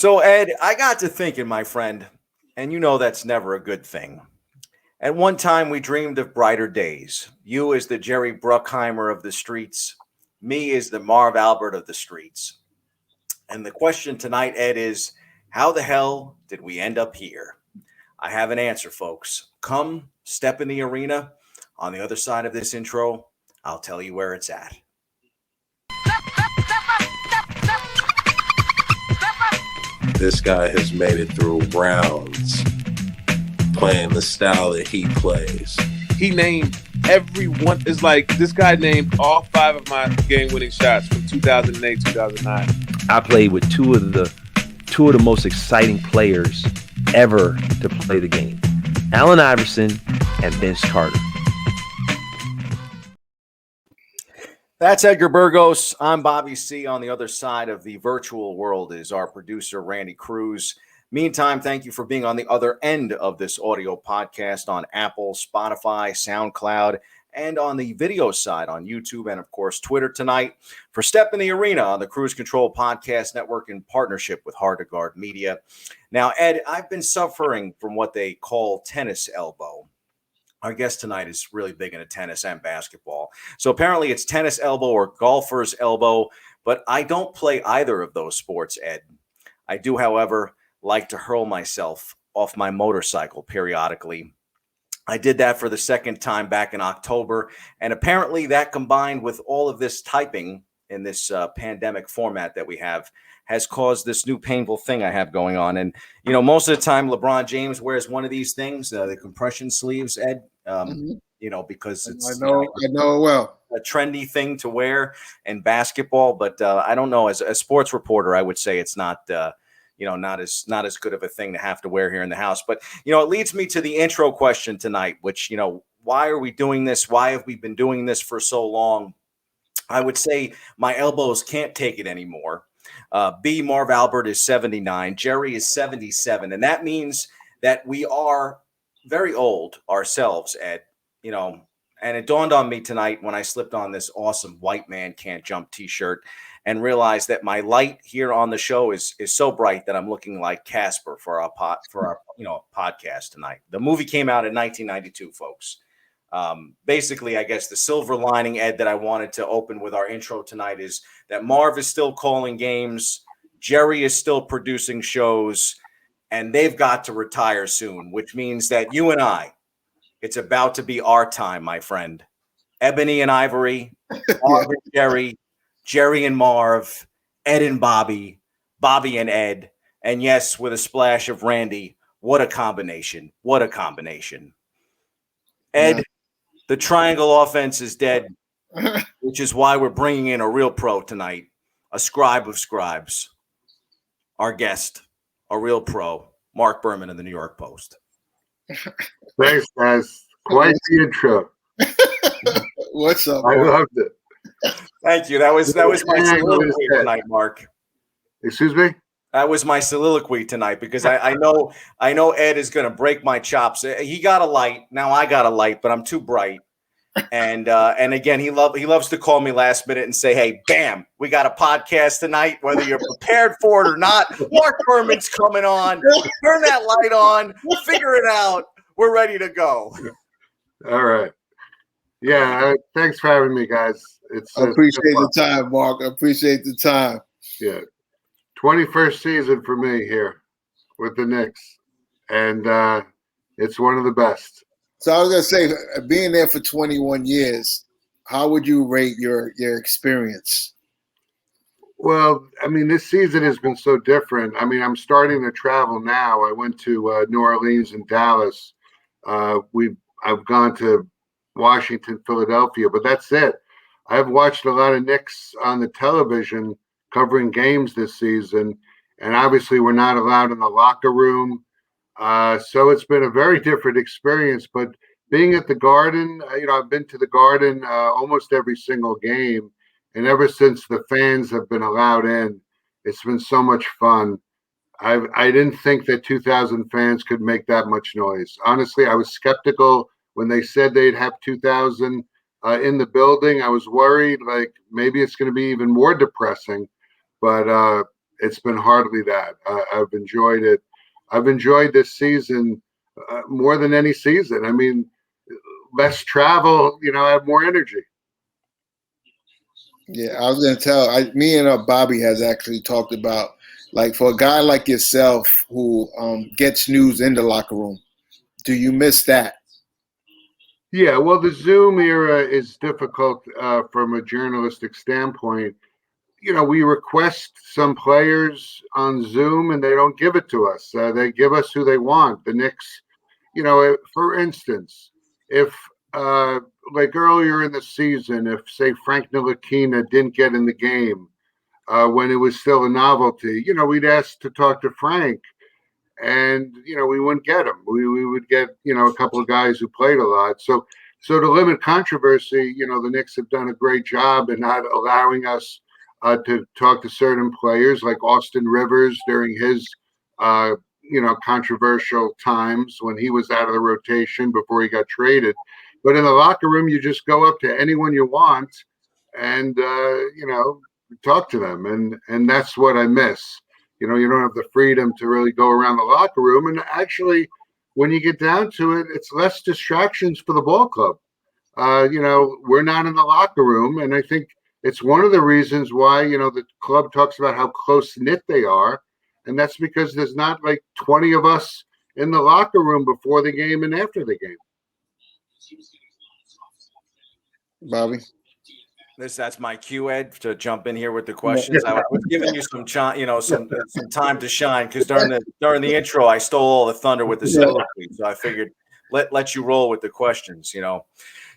So, Ed, I got to thinking, my friend, and you know that's never a good thing. At one time, we dreamed of brighter days. You as the Jerry Bruckheimer of the streets, me as the Marv Albert of the streets. And the question tonight, Ed, is how the hell did we end up here? I have an answer, folks. Come step in the arena. On the other side of this intro, I'll tell you where it's at. This guy has made it through rounds playing the style that he plays. He named every one. It's like this guy named all 5 of my game-winning shots from 2008, 2009. I played with two of the most exciting players ever to play the game, Allen Iverson and Vince Carter. That's Edgar Burgos. I'm Bobby C. On the other side of the virtual world is our producer, Randy Cruz. Meantime, thank you for being on the other end of this audio podcast on Apple, Spotify, SoundCloud, and on the video side on YouTube and, of course, Twitter tonight for Step in the Arena on the Cruise Control Podcast Network in partnership with Hard to Guard Media. Now, Ed, I've been suffering from what they call tennis elbow. Our guest tonight is really big into tennis and basketball. So apparently it's tennis elbow or golfer's elbow, but I don't play either of those sports, Ed. I do, however, like to hurl myself off my motorcycle periodically. I did that for the second time back in October, and apparently that combined with all of this typing in this pandemic format that we have has caused this new painful thing I have going on. And, you know, most of the time LeBron James wears one of these things, the compression sleeves, Ed, you know, because it's I know well a trendy thing to wear in basketball. But I don't know, as a sports reporter, I would say it's not, not as good of a thing to have to wear here in the house. But, you know, it leads me to the intro question tonight, which, you know, why are we doing this? Why have we been doing this for so long? I would say my elbows can't take it anymore. Marv Albert is 79. Jerry is 77. And that means that we are very old ourselves, Ed, you know, and it dawned on me tonight when I slipped on this awesome White Man Can't Jump t-shirt and realized that my light here on the show is so bright that I'm looking like Casper for our podcast tonight. The movie came out in 1992, folks. Basically, I guess the silver lining, Ed, that I wanted to open with our intro tonight is that Marv is still calling games, Jerry is still producing shows, and they've got to retire soon, which means that you and I, it's about to be our time, my friend. Ebony and Ivory, Marv and Jerry, Jerry and Marv, Ed and Bobby, Bobby and Ed, and yes, with a splash of Randy. What a combination. What a combination. Ed, yeah. The triangle offense is dead, which is why we're bringing in a real pro tonight, a scribe of scribes, our guest, a real pro, Marc Berman of the New York Post. Thanks, guys. Quite the intro. What's up? I loved it. Thank you. That was my soliloquy tonight, Mark. Excuse me? That was my soliloquy tonight because I know Ed is going to break my chops. He got a light. Now I got a light, but I'm too bright. And again, he loves to call me last minute and say, "Hey, bam, we got a podcast tonight, whether you're prepared for it or not. Marc Berman's coming on. Turn that light on. Figure it out. We're ready to go." All right. Yeah. Thanks for having me, guys. I appreciate the time, Mark. I appreciate the time. Yeah. 21st season for me here with the Knicks, and it's one of the best. So I was going to say, being there for 21 years, how would you rate your experience? Well, I mean, this season has been so different. I mean, I'm starting to travel now. I went to New Orleans and Dallas. I've gone to Washington, Philadelphia, but that's it. I've watched a lot of Knicks on the television covering games this season, and obviously we're not allowed in the locker room. So it's been a very different experience, but being at the Garden, I've been to the Garden almost every single game, and ever since the fans have been allowed in, it's been so much fun. I didn't think that 2,000 fans could make that much noise. Honestly, I was skeptical when they said they'd have 2,000 in the building. I was worried, like maybe it's going to be even more depressing. But it's been hardly that. I've enjoyed it. I've enjoyed this season more than any season. I mean, less travel, I have more energy. Yeah, I was gonna tell. Me and Bobby has actually talked about, like, for a guy like yourself who gets news in the locker room, do you miss that? Yeah, well, the Zoom era is difficult from a journalistic standpoint. We request some players on Zoom and they don't give it to us. They give us who they want. The Knicks, for instance, if like earlier in the season, if say Frank Ntilikina didn't get in the game when it was still a novelty, we'd ask to talk to Frank, and we wouldn't get him. We would get a couple of guys who played a lot. So to limit controversy, the Knicks have done a great job in not allowing us to talk to certain players like Austin Rivers during his controversial times when he was out of the rotation before he got traded. But in the locker room, you just go up to anyone you want and talk to them, and that's what I miss. You don't have the freedom to really go around the locker room. And actually, when you get down to it, it's less distractions for the ball club. We're not in the locker room. And I think it's one of the reasons why, the club talks about how close knit they are. And that's because there's not like 20 of us in the locker room before the game and after the game. Bobby? That's my cue, Ed, to jump in here with the questions. I was giving you some time to shine, because during the intro I stole all the thunder with the soliloquy, so I figured let you roll with the questions.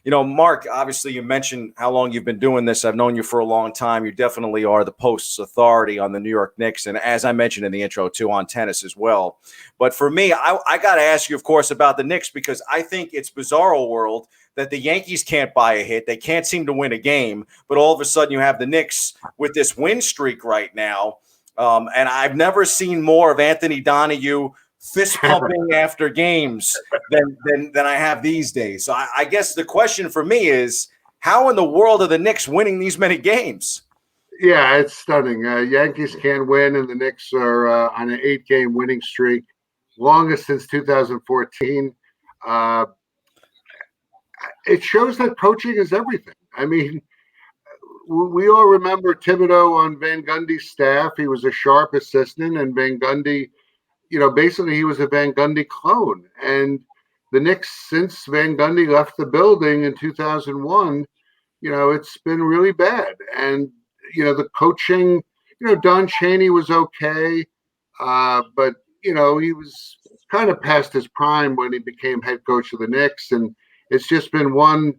Marc, obviously you mentioned how long you've been doing this. I've known you for a long time. You definitely are the Post's authority on the New York Knicks, and as I mentioned in the intro too, on tennis as well. But for me, I got to ask you, of course, about the Knicks, because I think it's bizarro world that the Yankees can't buy a hit. They can't seem to win a game, but all of a sudden you have the Knicks with this win streak right now. And I've never seen more of Anthony Donahue fist pumping after games than I have these days. So I guess the question for me is, how in the world are the Knicks winning these many games? Yeah, it's stunning. Yankees can't win, and the Knicks are on an 8-game winning streak, longest since 2014. It shows that coaching is everything. I mean, we all remember Thibodeau on Van Gundy's staff. He was a sharp assistant, and Van Gundy, basically he was a Van Gundy clone. And the Knicks, since Van Gundy left the building in 2001, it's been really bad. And, the coaching, Don Chaney was okay, but, he was kind of past his prime when he became head coach of the Knicks. And it's just been one,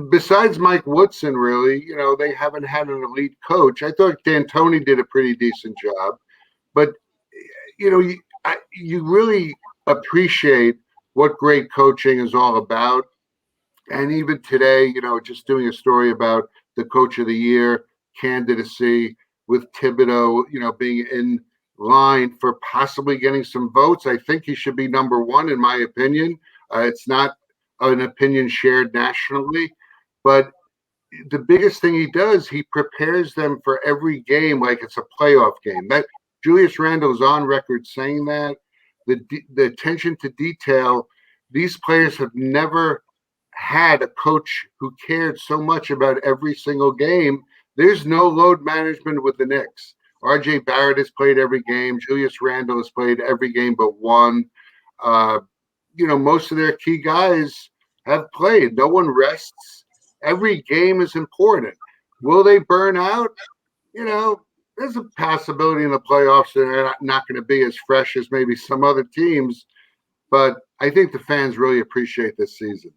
besides Mike Woodson, really, they haven't had an elite coach. I thought D'Antoni did a pretty decent job, but, you really appreciate what great coaching is all about. And even today, just doing a story about the Coach of the Year candidacy with Thibodeau, being in line for possibly getting some votes. I think he should be number one, in my opinion. It's not an opinion shared nationally, but the biggest thing he does, he prepares them for every game like it's a playoff game. That Julius Randle is on record saying that. The attention to detail, these players have never had a coach who cared so much about every single game. There's no load management with the Knicks. R.J. Barrett has played every game. Julius Randle has played every game but one. Most of their key guys have played. No one rests. Every game is important. Will they burn out? There's a possibility in the playoffs they're not going to be as fresh as maybe some other teams. But I think the fans really appreciate this season.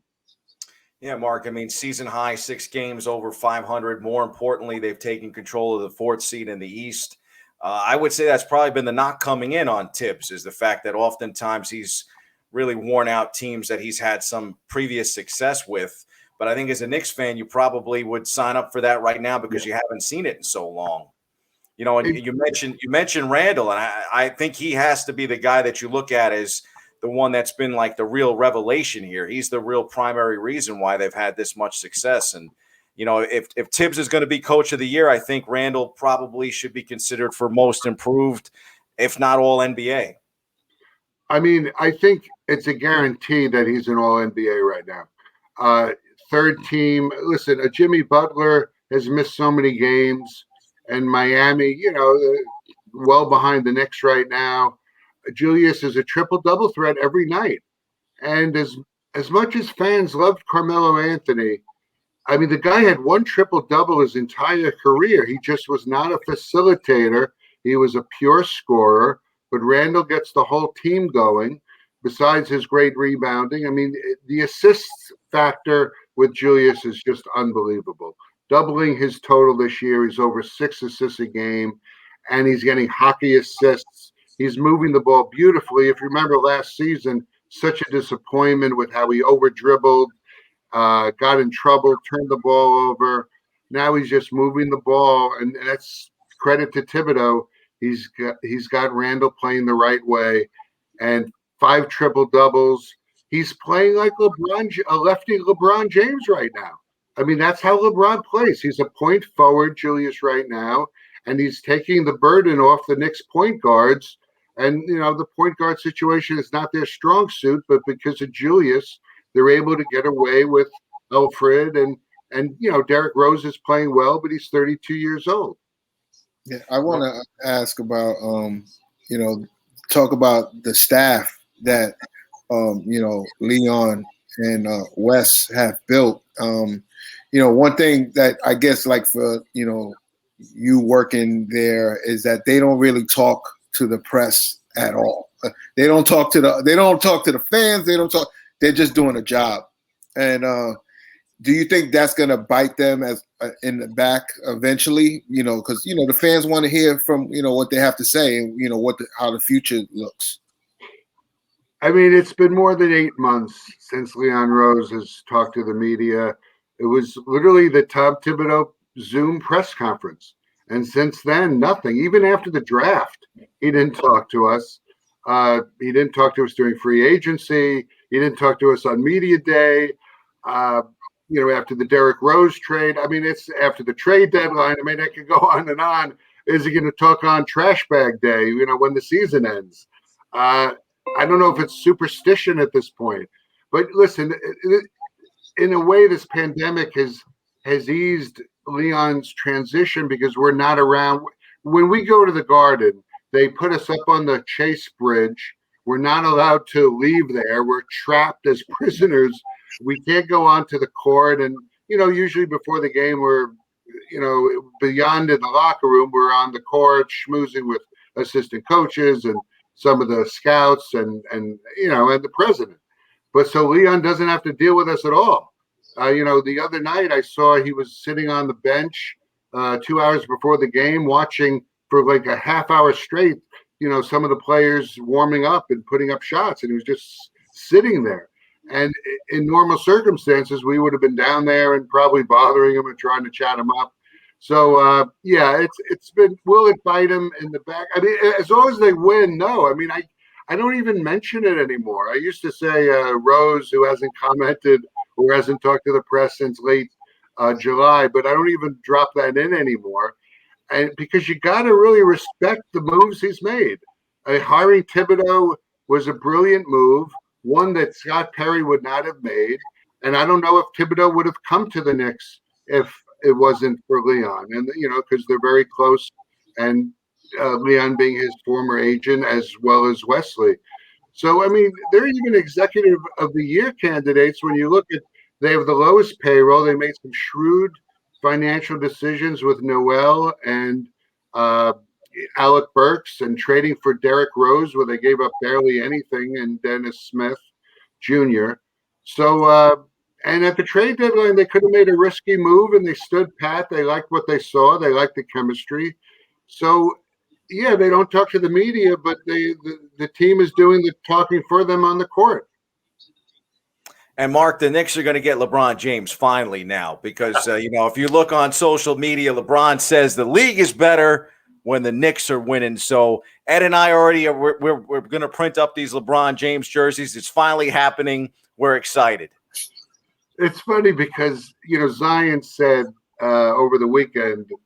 Yeah, Marc, I mean, season high, 6 games over 500. More importantly, they've taken control of the 4th seed in the East. I would say that's probably been the knock coming in on Thibs, is the fact that oftentimes he's really worn out teams that he's had some previous success with. But I think as a Knicks fan, you probably would sign up for that right now because you haven't seen it in so long. And you mentioned Randle, and I think he has to be the guy that you look at as the one that's been like the real revelation here. He's the real primary reason why they've had this much success. And if Thibs is going to be coach of the year, I think Randle probably should be considered for most improved, if not all NBA. I mean, I think it's a guarantee that he's an all NBA right now. Third team. Listen, Jimmy Butler has missed so many games, and Miami, well behind the Knicks right now. Julius is a triple-double threat every night. And as much as fans loved Carmelo Anthony, I mean, the guy had one triple-double his entire career. He just was not a facilitator. He was a pure scorer. But Randle gets the whole team going, besides his great rebounding. I mean, the assists factor with Julius is just unbelievable. Doubling his total this year. He's over 6 assists a game, and he's getting hockey assists. He's moving the ball beautifully. If you remember last season, such a disappointment with how he over-dribbled, got in trouble, turned the ball over. Now he's just moving the ball, and that's credit to Thibodeau. He's got Randle playing the right way, and 5 triple-doubles. He's playing like a lefty LeBron James right now. I mean, that's how LeBron plays. He's a point forward, Julius, right now, and he's taking the burden off the Knicks point guards. And, the point guard situation is not their strong suit, but because of Julius, they're able to get away with Alfred. And Derrick Rose is playing well, but he's 32 years old. Yeah, I want to ask about, talk about the staff that, Leon and Wes have built. One thing that I guess, like for, you working there, is that they don't really talk to the press at all. They don't talk to the fans. They're just doing a job. And do you think that's going to bite them as in the back eventually? Because the fans want to hear from what they have to say and how the future looks. I mean, it's been more than 8 months since Leon Rose has talked to the media. It was literally the Tom Thibodeau Zoom press conference. And since then, nothing. Even after the draft, he didn't talk to us. He didn't talk to us during free agency. He didn't talk to us on media day. After the Derrick Rose trade. I mean, it's after the trade deadline. I mean, I could go on and on. Is he going to talk on trash bag day, when the season ends? I don't know if it's superstition at this point. But listen, in a way, this pandemic has eased Leon's transition because we're not around. When we go to the Garden, they put us up on the Chase Bridge. We're not allowed to leave there. We're trapped as prisoners. We can't go onto the court. And, usually before the game, we're, beyond in the locker room, we're on the court schmoozing with assistant coaches and some of the scouts and the president. But so Leon doesn't have to deal with us at all. The other night I saw he was sitting on the bench 2 hours before the game, watching for like a half hour straight, some of the players warming up and putting up shots, and he was just sitting there. And in normal circumstances, we would have been down there and probably bothering him and trying to chat him up. So, it's been, will it bite him in the back? I mean, as long as they win, no. I mean, I don't even mention it anymore. I used to say Rose, who hasn't commented or hasn't talked to the press since late July, but I don't even drop that in anymore. And because you got to really respect the moves he's made. Hiring Thibodeau was a brilliant move, one that Scott Perry would not have made. And I don't know if Thibodeau would have come to the Knicks if it wasn't for Leon. And, because they're very close, and Leon being his former agent as well as Wesley. So, I mean, they're even executive of the year candidates. When you look at, they have the lowest payroll. They made some shrewd financial decisions with Noel and Alec Burks, and trading for Derrick Rose, where they gave up barely anything, and Dennis Smith Jr. So, and at the trade deadline, they could have made a risky move, and they stood pat. They liked what they saw. They liked the chemistry. So, yeah, they don't talk to the media, but the team is doing the talking for them on the court. And Mark, the Knicks are going to get LeBron James finally now, because if you look on social media, LeBron says the league is better when the Knicks are winning. So Ed and I already we're going to print up these LeBron James jerseys. It's finally happening. We're excited. It's funny because, Zion said over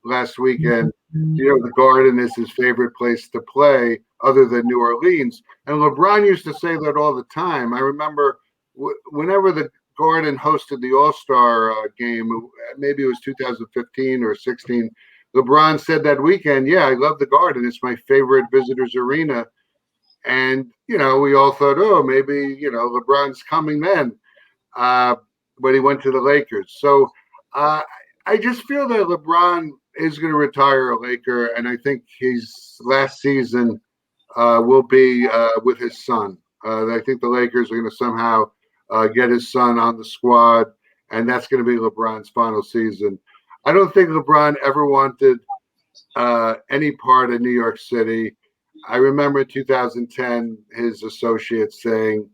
last weekend, the Garden is his favorite place to play other than New Orleans. And LeBron used to say that all the time. I remember whenever the Garden hosted the All-Star game, maybe it was 2015 or 16, LeBron said that weekend, yeah, I love the Garden. It's my favorite visitors arena. And, we all thought, oh, maybe, LeBron's coming then. When he went to the Lakers. So I just feel that LeBron is going to retire a Laker, and I think his last season will be with his son. I think the Lakers are going to somehow get his son on the squad, and that's going to be LeBron's final season. I don't think LeBron ever wanted any part of New York City. I remember in 2010 his associates saying,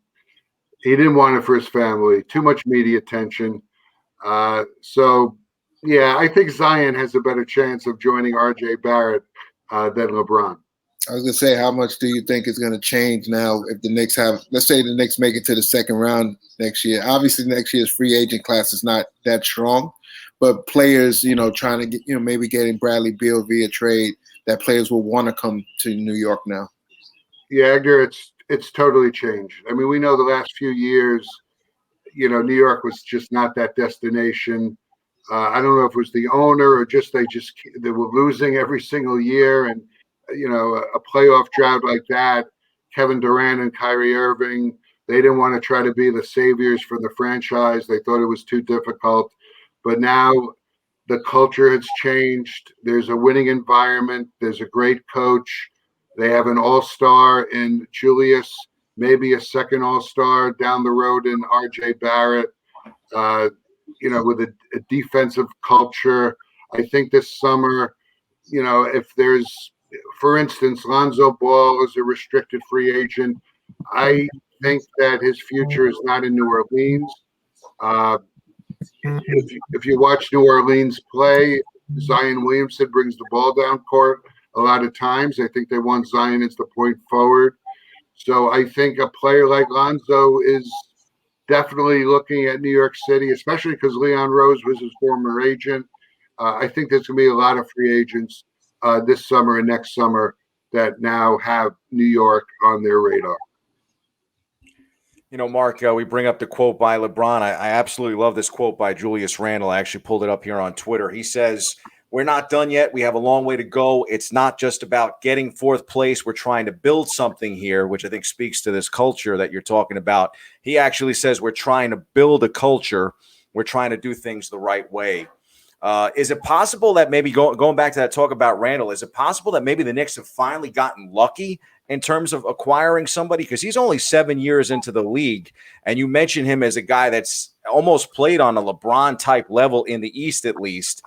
he didn't want it for his family. Too much media attention. So, yeah, I think Zion has a better chance of joining R.J. Barrett than LeBron. I was gonna say, how much do you think is gonna change now if the Knicks let's say the Knicks make it to the second round next year? Obviously, next year's free agent class is not that strong, but players, trying to get, maybe getting Bradley Beal via trade, that players will want to come to New York now. Yeah, Edgar, it's totally changed. I mean, we know the last few years, New York was just not that destination. I don't know if it was the owner or they were losing every single year, and a playoff drought like that. Kevin Durant and Kyrie Irving, they didn't want to try to be the saviors for the franchise. They thought it was too difficult. But now the culture has changed. There's a winning environment. There's a great coach. They have an all-star in Julius, maybe a second all-star down the road in R.J. Barrett, with a defensive culture. I think this summer, if there's, for instance, Lonzo Ball is a restricted free agent, I think that his future is not in New Orleans. If you watch New Orleans play, Zion Williamson brings the ball down court a lot of times. I think they want Zion as the point forward. So I think a player like Lonzo is definitely looking at New York City, especially because Leon Rose was his former agent. I think there's going to be a lot of free agents this summer and next summer that now have New York on their radar. Mark, we bring up the quote by LeBron. I absolutely love this quote by Julius Randle. I actually pulled it up here on Twitter. He says, "We're not done yet. We have a long way to go. It's not just about getting fourth place. We're trying to build something here," which I think speaks to this culture that you're talking about. He actually says we're trying to build a culture. We're trying to do things the right way. Is it possible that maybe going back to that talk about Randle, is it possible that maybe the Knicks have finally gotten lucky in terms of acquiring somebody? Because he's only 7 years into the league, and you mentioned him as a guy that's almost played on a LeBron type level in the East, at least.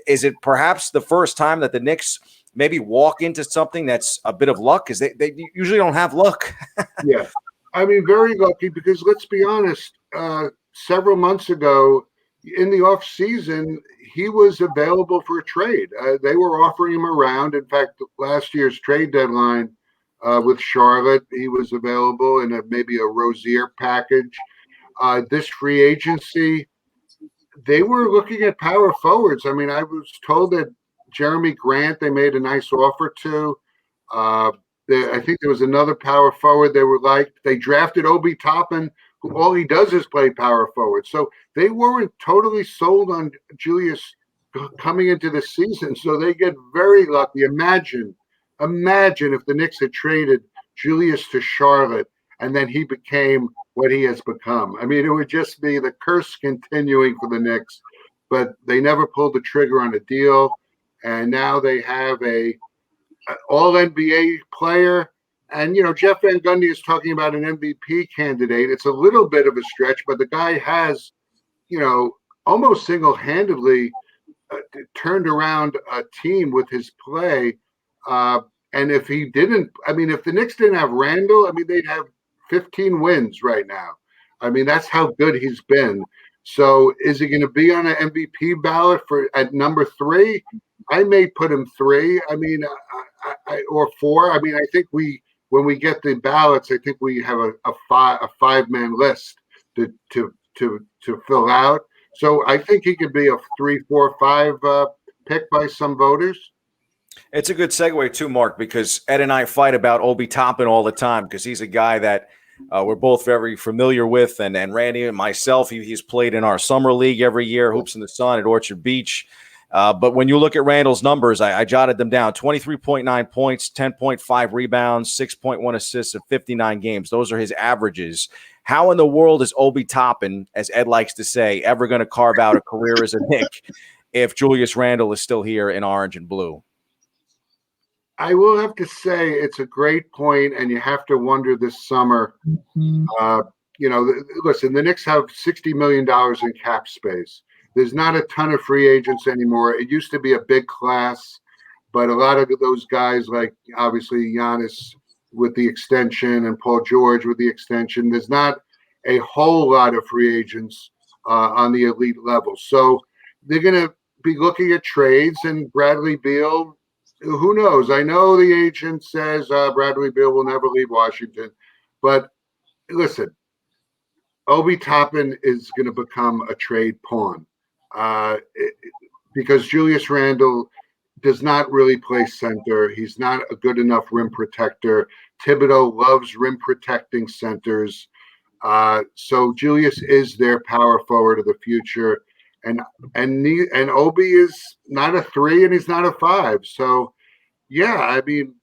Is it perhaps the first time that the Knicks maybe walk into something that's a bit of luck? Because they usually don't have luck. Yeah, I mean, very lucky, because let's be honest, several months ago in the off season, he was available for a trade. They were offering him around. In fact, last year's trade deadline with Charlotte, he was available in maybe a Rozier package. This free agency, they were looking at power forwards. I mean, I was told that Jeremy Grant, they made a nice offer to. I think there was another power forward they drafted Obi Toppin, who all he does is play power forward. So they weren't totally sold on Julius coming into the season. So they get very lucky. Imagine if the Knicks had traded Julius to Charlotte and then he became what he has become. I mean, it would just be the curse continuing for the Knicks. But they never pulled the trigger on a deal. And now they have a all-NBA player. And, Jeff Van Gundy is talking about an MVP candidate. It's a little bit of a stretch, but the guy has, almost single-handedly turned around a team with his play. And if he didn't, if the Knicks didn't have Randle, they'd have 15 wins right now. That's how good he's been. So is he going to be on an MVP ballot at number 3? I may put him 3. Or 4. I think when we get the ballots, I think we have a 5-man list to to fill out. So I think he could be a 3, 4, 5 pick by some voters. It's a good segue too, Mark, because Ed and I fight about Obi Toppin all the time because he's a guy that we're both very familiar with, and Randy and myself, he's played in our summer league every year, Hoops in the Sun at Orchard Beach. But when you look at Randle's numbers, I jotted them down: 23.9 points, 10.5 rebounds, 6.1 assists in 59 games. Those are his averages. How in the world is Obi Toppin, as Ed likes to say, ever going to carve out a career as a Knick if Julius Randle is still here in orange and blue? I will have to say it's a great point, and you have to wonder this summer. Listen, the Knicks have $60 million in cap space. There's not a ton of free agents anymore. It used to be a big class, but a lot of those guys, like obviously Giannis with the extension and Paul George with the extension, there's not a whole lot of free agents on the elite level. So they're going to be looking at trades, and Bradley Beal, who knows? I know the agent says Bradley Beal will never leave Washington, but listen, Obi Toppin is going to become a trade pawn because Julius Randle does not really play center. He's not a good enough rim protector. Thibodeau loves rim protecting centers. So Julius is their power forward of the future. And Obi is not a 3 and he's not a 5. So, yeah, I mean,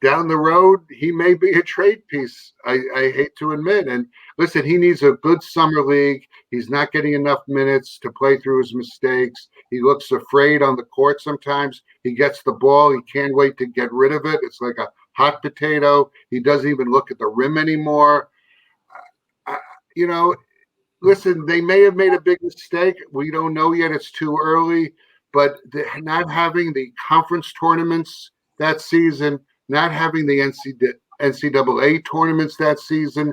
down the road, he may be a trade piece, I hate to admit. And listen, he needs a good summer league. He's not getting enough minutes to play through his mistakes. He looks afraid on the court sometimes. He gets the ball. He can't wait to get rid of it. It's like a hot potato. He doesn't even look at the rim anymore. Listen, they may have made a big mistake. We don't know yet. It's too early. But not having the conference tournaments that season, not having the NCAA tournaments that season,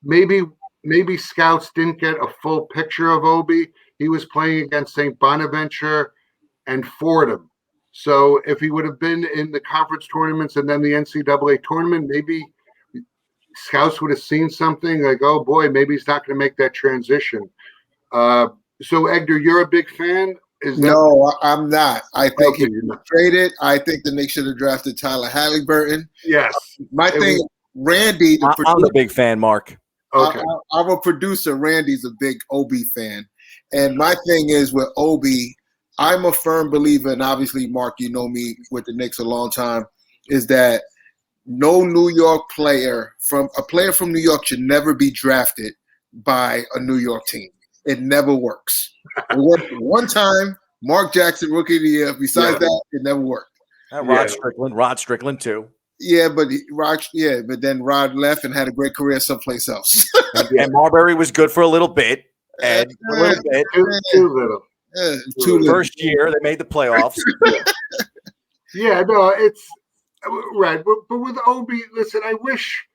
maybe scouts didn't get a full picture of Obi. He was playing against St. Bonaventure and Fordham. So if he would have been in the conference tournaments and then the NCAA tournament, maybe scouts would have seen something like, oh boy, maybe he's not going to make that transition. So Edgar, you're a big fan? No, I'm not. I think he traded. I think the Knicks should have drafted Tyler Halliburton. Yes. Randy. I'm a big fan, Mark. Okay. I'm a producer. Randy's a big Obi fan. And my thing is with Obi, I'm a firm believer, and obviously, Mark, you know me with the Knicks a long time, is that no New York player from New York should never be drafted by a New York team. It never works. It worked one time, Mark Jackson, Rookie of the Year. Besides that, it never worked. Rod Strickland too. Yeah, but then Rod left and had a great career someplace else. And Marbury was good for a little bit. And a little bit. Too little. Too little. First year, they made the playoffs. It's right. But with Obi, listen, I wish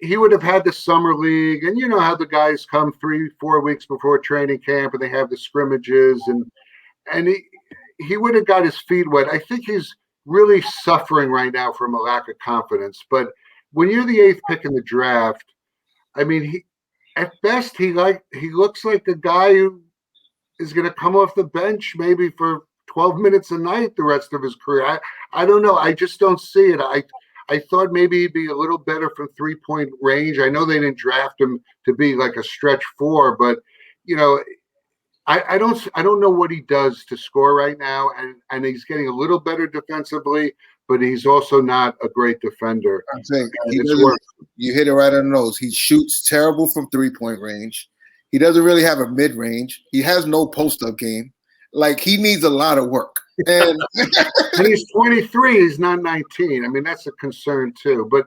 he would have had the summer league, and you know how the guys come 3-4 weeks before training camp and they have the scrimmages, and he would have got his feet wet. I think he's really suffering right now from a lack of confidence. But when you're the 8th pick in the draft, I mean, at best he looks like a guy who is going to come off the bench maybe for 12 minutes a night the rest of his career. I don't know. I just don't see it. I thought maybe he'd be a little better from 3-point range. I know they didn't draft him to be like a stretch 4, but I don't know what he does to score right now, and he's getting a little better defensively, but he's also not a great defender. I'm saying you hit it right on the nose. He shoots terrible from 3-point range. He doesn't really have a mid range. He has no post up game. Like, he needs a lot of work. And he's 23. He's not 19. I mean, that's a concern too. But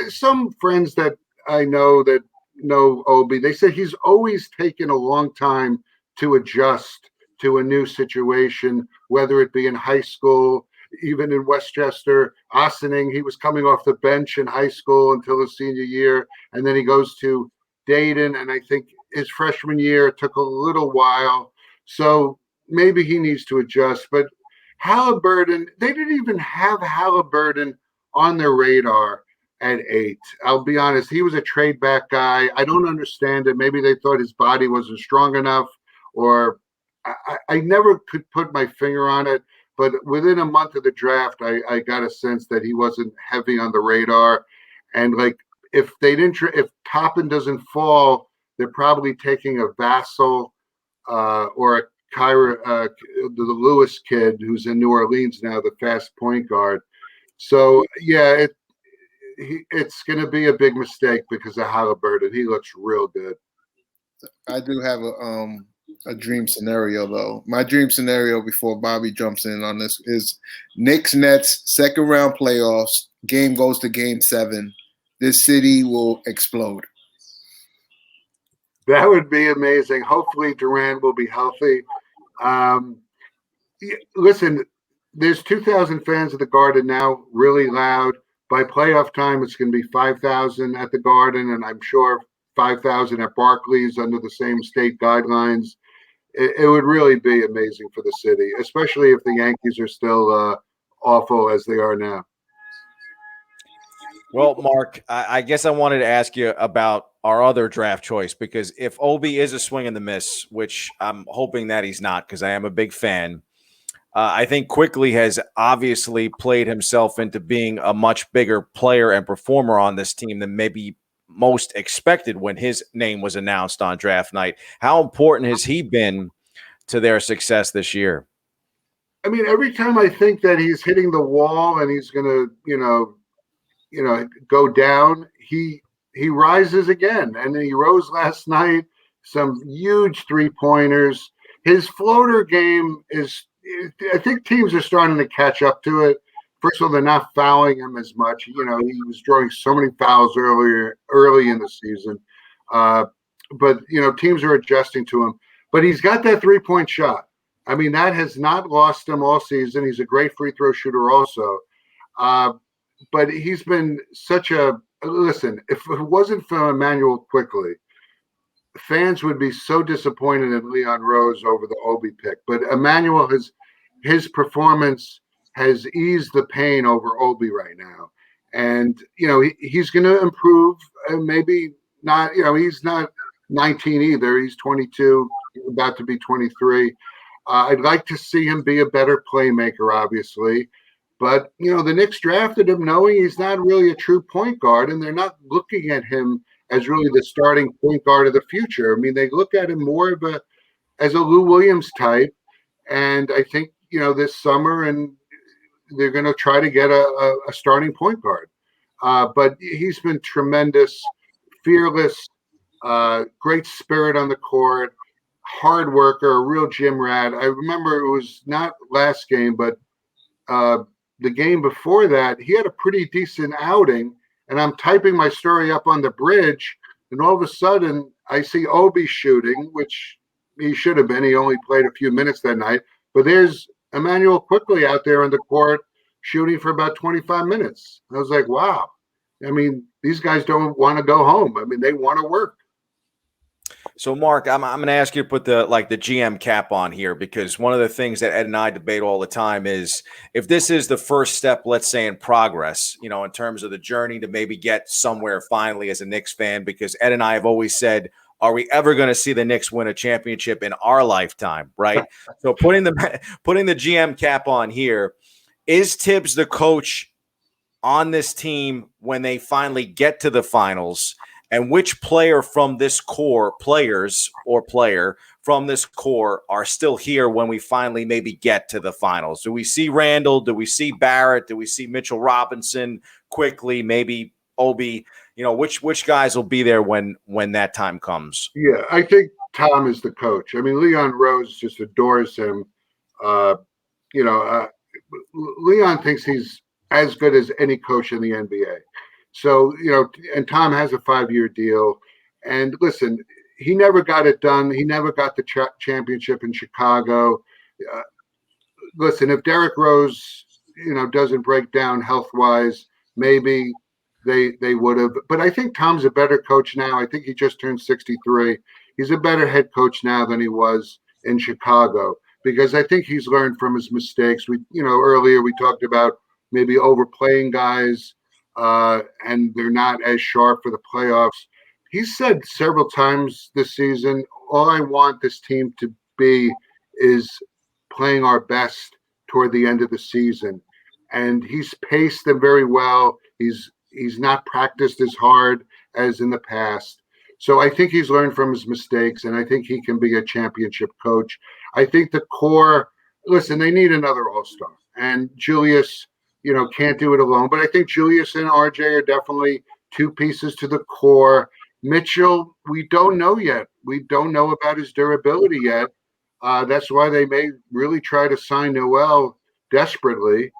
some friends that I know that know Obi, they say he's always taken a long time to adjust to a new situation, whether it be in high school, even in Westchester, Ossining. He was coming off the bench in high school until his senior year, and then he goes to Dayton, and I think his freshman year took a little while. So maybe he needs to adjust. But Halliburton, they didn't even have Halliburton on their radar at 8. I'll be honest, he was a trade back guy. I don't understand it. Maybe they thought his body wasn't strong enough, or I never could put my finger on it. But within a month of the draft, I got a sense that he wasn't heavy on the radar. And like, if Toppin doesn't fall, they're probably taking a Vassell or a the Lewis kid who's in New Orleans now, the fast point guard. So yeah, it's going to be a big mistake because of Halliburton. He looks real good. I do have a dream scenario though. My dream scenario before Bobby jumps in on this is Knicks Nets second round playoffs. Game goes to game 7. This city will explode. That would be amazing. Hopefully Durant will be healthy. Listen, there's 2,000 fans at the Garden now, really loud. By playoff time, it's going to be 5,000 at the Garden, and I'm sure 5,000 at Barclays under the same state guidelines. It would really be amazing for the city, especially if the Yankees are still awful as they are now. Well, Mark, I guess I wanted to ask you about our other draft choice, because if Obi is a swing and the miss, which I'm hoping that he's not because I am a big fan, I think Quickly has obviously played himself into being a much bigger player and performer on this team than maybe most expected when his name was announced on draft night. How important has he been to their success this year? I mean, every time I think that he's hitting the wall and he's going to, go down, he rises again. And he rose last night, some huge 3-pointers. His floater game is, I think teams are starting to catch up to it. First of all, they're not fouling him as much. He was drawing so many fouls early in the season. But teams are adjusting to him. But he's got that 3-point shot. I mean, that has not lost him all season. He's a great free throw shooter also. But he's been such a – listen, if it wasn't for Emmanuel Quickly, fans would be so disappointed in Leon Rose over the Obi pick. But Emmanuel, his performance has eased the pain over Obi right now. And, he's going to improve. Maybe not – he's not 19 either. He's 22, about to be 23. I'd like to see him be a better playmaker, obviously. But, the Knicks drafted him knowing he's not really a true point guard, and they're not looking at him as really the starting point guard of the future. I mean, they look at him more of as a Lou Williams type. And I think, this summer, and they're going to try to get a starting point guard. But he's been tremendous, fearless, great spirit on the court, hard worker, a real gym rat. I remember it was not last game, but the game before that, he had a pretty decent outing. And I'm typing my story up on the bridge, and all of a sudden I see Obi shooting, which he should have been. He only played a few minutes that night. But there's Emmanuel Quickly out there on the court shooting for about 25 minutes. I was like, wow. I mean, these guys don't want to go home. I mean, they want to work. So, Mark, I'm going to ask you to put the GM cap on here, because one of the things that Ed and I debate all the time is if this is the first step, let's say, in progress, in terms of the journey to maybe get somewhere finally as a Knicks fan, because Ed and I have always said, are we ever going to see the Knicks win a championship in our lifetime, right? So putting the GM cap on here, is Thibs the coach on this team when they finally get to the finals? And which player from this core, players or player from this core, are still here when we finally maybe get to the finals? Do we see Randle? Do we see Barrett? Do we see Mitchell Robinson quickly? Maybe Obi? Which guys will be there when that time comes? Yeah, I think Tom is the coach. I mean, Leon Rose just adores him. Leon thinks he's as good as any coach in the NBA. So, and Tom has a 5-year deal. And listen, he never got it done. He never got the championship in Chicago. Listen, if Derrick Rose, doesn't break down health-wise, maybe they would have. But I think Tom's a better coach now. I think he just turned 63. He's a better head coach now than he was in Chicago, because I think he's learned from his mistakes. Earlier we talked about maybe overplaying guys. and they're not as sharp for the playoffs. He's said several times this season, all I want this team to be is playing our best toward the end of the season. And he's paced them very well. He's not practiced as hard as in the past. So I think he's learned from his mistakes, and I think he can be a championship coach. I think the core, listen, they need another all-star. And Julius, can't do it alone. But I think Julius and RJ are definitely two pieces to the core. Mitchell, we don't know yet. We don't know about his durability yet. That's why they may really try to sign Noel desperately.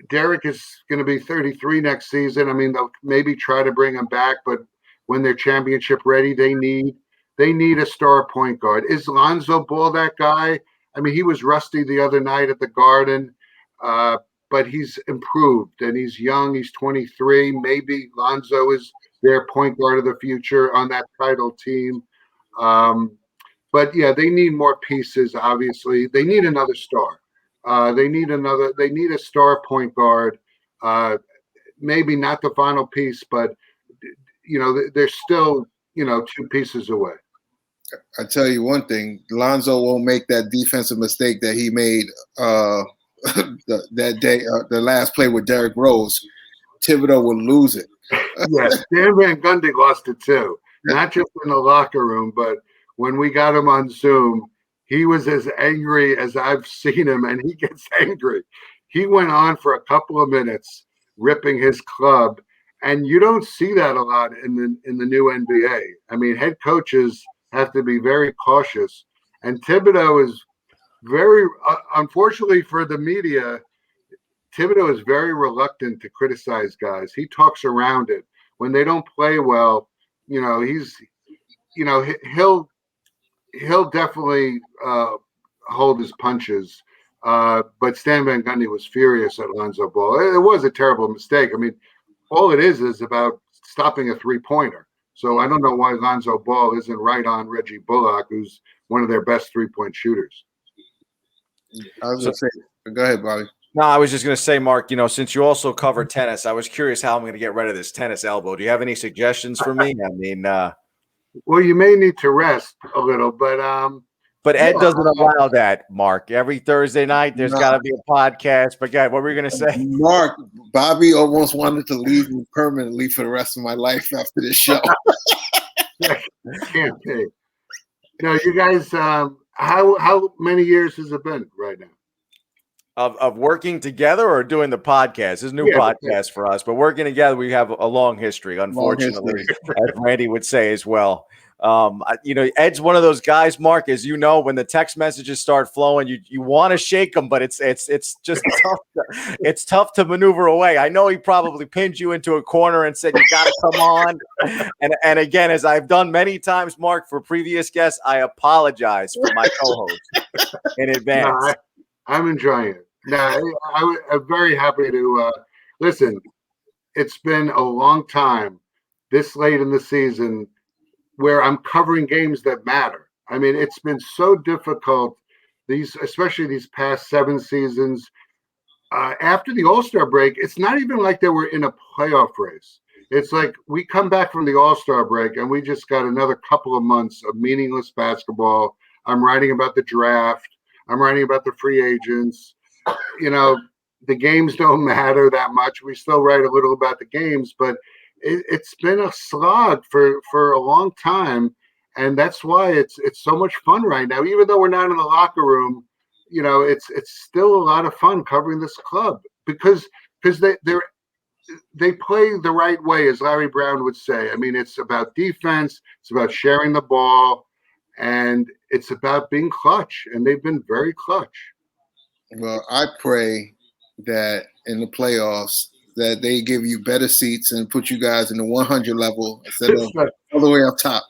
Derek is going to be 33 next season. I mean, they'll maybe try to bring him back, but when they're championship ready, they need a star point guard. Is Lonzo Ball that guy? I mean, he was rusty the other night at the Garden, but he's improved, and he's young. He's 23. Maybe Lonzo is their point guard of the future on that title team. But yeah, they need more pieces. Obviously, they need another star. They need a star point guard. Maybe not the final piece, but they're still two pieces away. I tell you one thing, Lonzo won't make that defensive mistake that he made that day, the last play with Derrick Rose. Thibodeau will lose it. Yes, Dan Van Gundy lost it too. Not just in the locker room, but when we got him on Zoom, he was as angry as I've seen him, and he gets angry. He went on for a couple of minutes ripping his club, and you don't see that a lot in the new NBA. I mean, head coaches have to be very cautious, and Thibodeau is very, unfortunately for the media, Thibodeau is very reluctant to criticize guys. He talks around it. When they don't play well, he'll definitely hold his punches. But Stan Van Gundy was furious at Lonzo Ball. It was a terrible mistake. I mean, all it is about stopping a three-pointer. So I don't know why Lonzo Ball isn't right on Reggie Bullock, who's one of their best three-point shooters. I was going to say, go ahead, Bobby. No, I was just going to say, Mark, since you also cover tennis, I was curious how I'm going to get rid of this tennis elbow. Do you have any suggestions for me? I mean, well, you may need to rest a little, but Ed doesn't allow that, Mark. Every Thursday night, there's got to be a podcast. But, guys, what were you going to say? Mark, Bobby almost wanted to leave me permanently for the rest of my life after this show. Can't be. You guys, how many years has it been right now? Of working together or doing the podcast? This is a new podcast for us, but working together, we have a long history, unfortunately, as Randy would say as well. Ed's one of those guys, Mark, as you know, when the text messages start flowing, you want to shake them, but it's just tough. It's tough to maneuver away. I know he probably pinned you into a corner and said, you got to come on. And again, as I've done many times, Mark, for previous guests, I apologize for my co-host in advance. No, I'm enjoying it. No, I'm very happy to listen. It's been a long time this late in the season where I'm covering games that matter. I mean, it's been so difficult, especially these past 7 seasons. After the All-Star break, it's not even like they were in a playoff race. It's like we come back from the All-Star break and we just got another couple of months of meaningless basketball. I'm writing about the draft. I'm writing about the free agents. The games don't matter that much. We still write a little about the games, but it's been a slog for a long time, and that's why it's so much fun right now. Even though we're not in the locker room, it's still a lot of fun covering this club because they play the right way, as Larry Brown would say. I mean, it's about defense, it's about sharing the ball, and it's about being clutch, and they've been very clutch. Well, I pray that in the playoffs that they give you better seats and put you guys in the 100 level instead of all the way up top.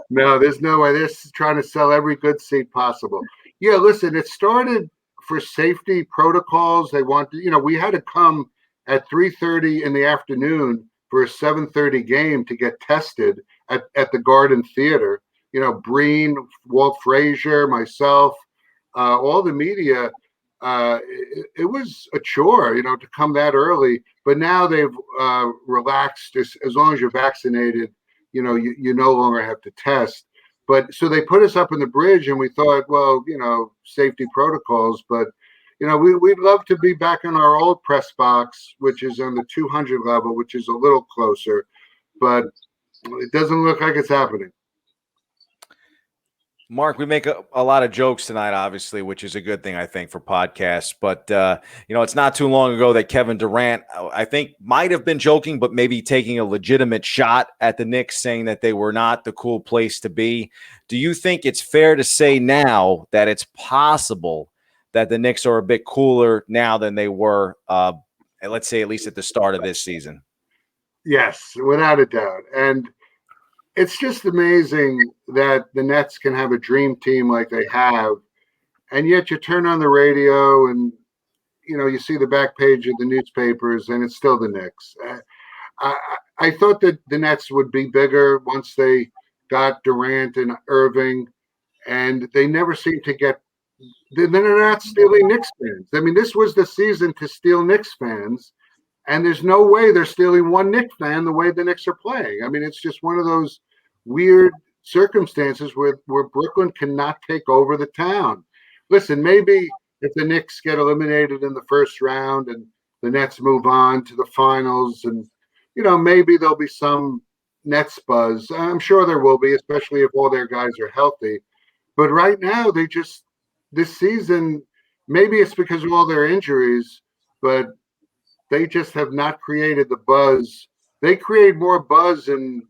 No, there's no way. They're trying to sell every good seat possible. Yeah, listen, it started for safety protocols. They we had to come at 3:30 in the afternoon for a 7:30 game to get tested at the Garden Theater. Breen, Walt Frazier, myself, all the media, it was a chore, to come that early. But now they've relaxed. As long as you're vaccinated, you no longer have to test. But so they put us up in the bridge, and we thought, well, safety protocols. But we'd love to be back in our old press box, which is on the 200 level, which is a little closer. But it doesn't look like it's happening. Mark, we make a lot of jokes tonight, obviously, which is a good thing, I think, for podcasts. But, it's not too long ago that Kevin Durant, I think, might have been joking, but maybe taking a legitimate shot at the Knicks, saying that they were not the cool place to be. Do you think it's fair to say now that it's possible that the Knicks are a bit cooler now than they were, let's say, at least at the start of this season? Yes, without a doubt. And it's just amazing that the Nets can have a dream team like they have, and yet you turn on the radio and you see the back page of the newspapers, and it's still the Knicks. I thought that the Nets would be bigger once they got Durant and Irving, and they never seem to get. They're not stealing Knicks fans. I mean, this was the season to steal Knicks fans. And there's no way they're stealing one Knicks fan the way the Knicks are playing. I mean, it's just one of those weird circumstances where Brooklyn cannot take over the town. Listen, maybe if the Knicks get eliminated in the first round and the Nets move on to the finals, and, maybe there'll be some Nets buzz. I'm sure there will be, especially if all their guys are healthy. But right now, this season, maybe it's because of all their injuries, but they just have not created the buzz. They create more buzz around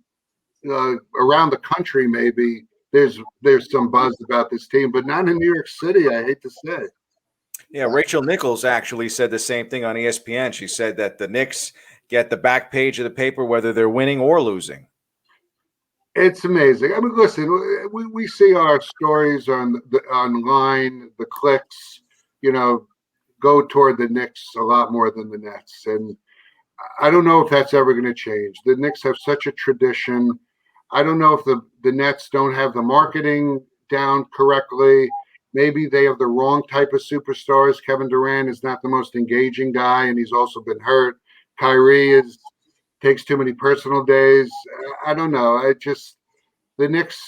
the country. Maybe there's some buzz about this team, but not in New York City. I hate to say. Yeah, Rachel Nichols actually said the same thing on ESPN. She said that the Knicks get the back page of the paper whether they're winning or losing. It's amazing. I mean, listen, we see our stories online, the clicks, go toward the Knicks a lot more than the Nets. And I don't know if that's ever going to change. The Knicks have such a tradition. I don't know if the Nets don't have the marketing down correctly. Maybe they have the wrong type of superstars. Kevin Durant is not the most engaging guy, and he's also been hurt. Kyrie takes too many personal days. I don't know. The Knicks,